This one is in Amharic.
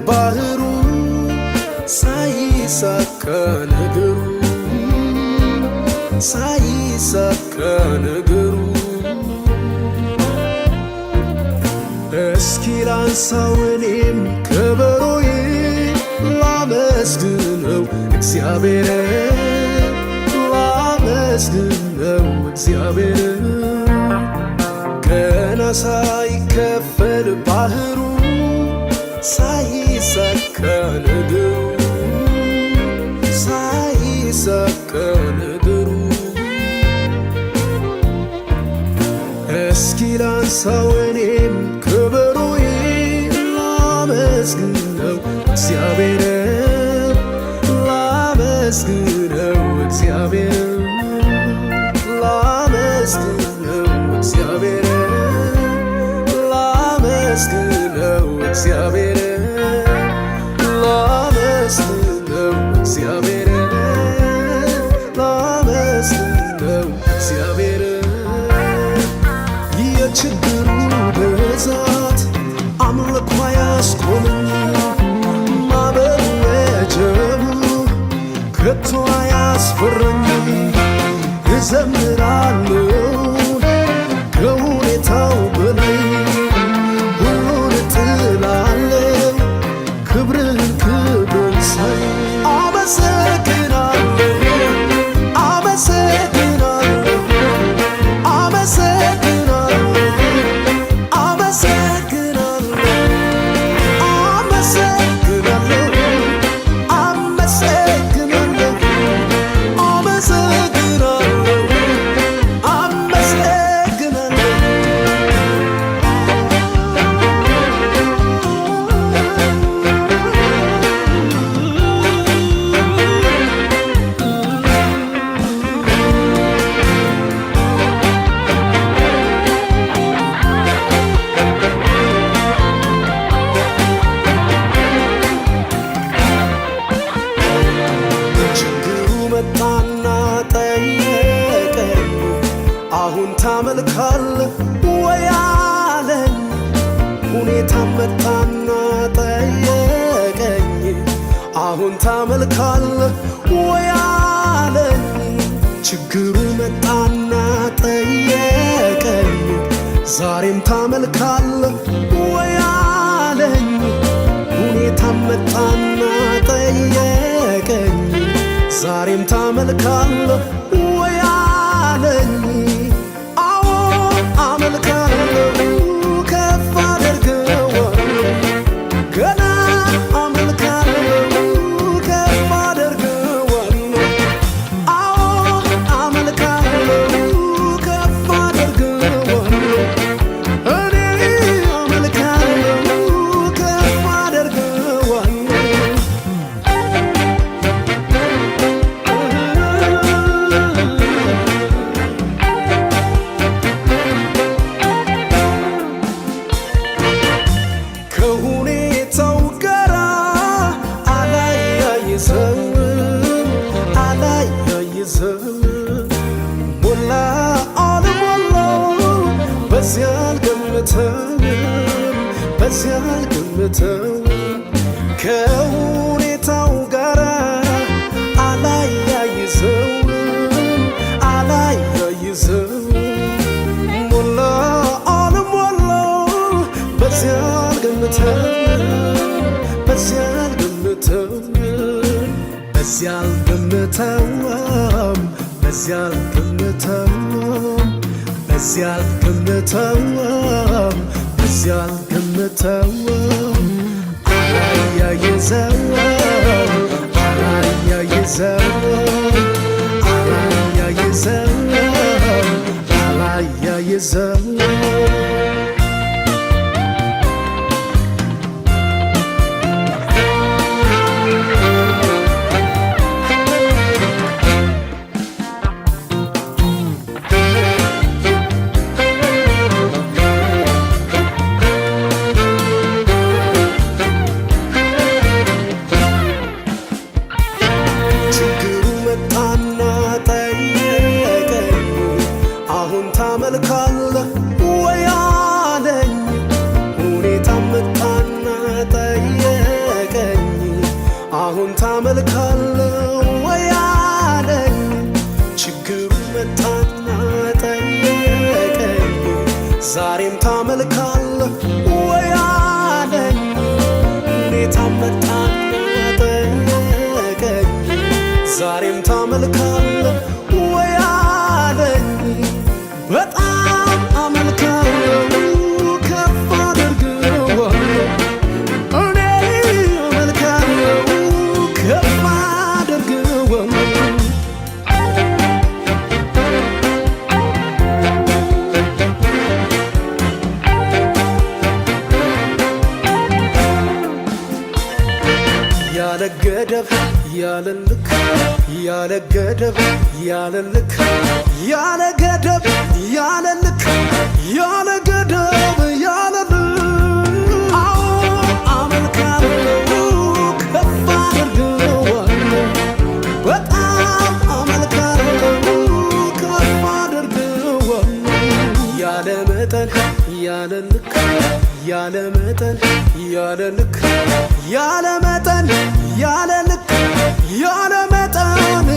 ባህሩ ሳይሳካ ነገሩ ሳይሳካ ነገሩ እስኪ ላንሳው እኔም ከበሮዬ ላመስግነው እግዚአብሔርን ላመስግነው እግዚአብሔርን ገና ሳይከፈል ባህሩ ሳይሳካ ነገሩ ሳይሳካ ነገሩ እስኪ ላንሳው እኔም ከበሮዬ ላመስግነው እግዚአብሔርን ላመስግነው እግዚአብሔርን ላመስግነው እግዚአብሔርን ላመስግነው እግዚአብሔርን ላመስግነው እግዚአብሔርን ላመስግነው እግዚአብሔርን የችግሩ ብዛት አምልኮ አያስቆመኝ ማዕበሉ ወጀቡ ከቶ አያስፈራኝ እዘምራለሁ ከሁኔታው በላይ ሁሉን እጥላለሁ ክብርህን ክብር ሳይ አመሰግናለሁ አመሰግናለሁ አሁን ታመልካለህ ወይ አለኝ ሁኔታ መጣና ጠየቀኝ አሁን ታመልካለህ ወይ አለኝ ችግሩ መጣና ጠየቀኝ ዛሬም ታመልካለህ ወይ አለኝ ሁኔታ መጣና ጠየቀኝ ዛሬም ታመልካለህ ወይ አለኝ ሞላ አልሞላ በዚያ አልገምተውም በዚያ አልገምተውም ከሁኔታው ጋራ አላያይዘውም አላያይዘውም ሞላ አልሞላ በዚያ አልገምተውም በዚያ አልገምተውም በዚያ አልገምተውም በዚያ አልገምተውም በዚያ አልገምተውም በዚያ አልገምተውም አላያይዘውም አላያይዘውም አላያይዘውም አላያይዘውም ታመልካለህ ወይ አለኝ ሁኔታ መጣና ጠየቀኝ ዛሬም ታመልካለህ ወይ አለኝ እንዴት አመጣኝ ጠየቀኝ ዛሬም ታመልካለህ ወይ አለኝ በጣም አመልካለሁ ከፍ አደርገዋለሁ እኔ አመልካለሁ ከፍ አደርገዋለሁ ያለ ገደብ ያለ ልክ ያለ ገደብ ያለ ልክ ያለ ገደብ ያለ ልክ ያለ ገደብ ያለ ልክ አመልካለሁ ከፍ አደርገዋለሁ በጣም አመልካለሁ ከፍ አደርገዋለሁ ያለ መጠን ያለ ልክ ያለ መጠን ያለ ልክ ያለ መጠን ያለ ልክ ያለ መጠን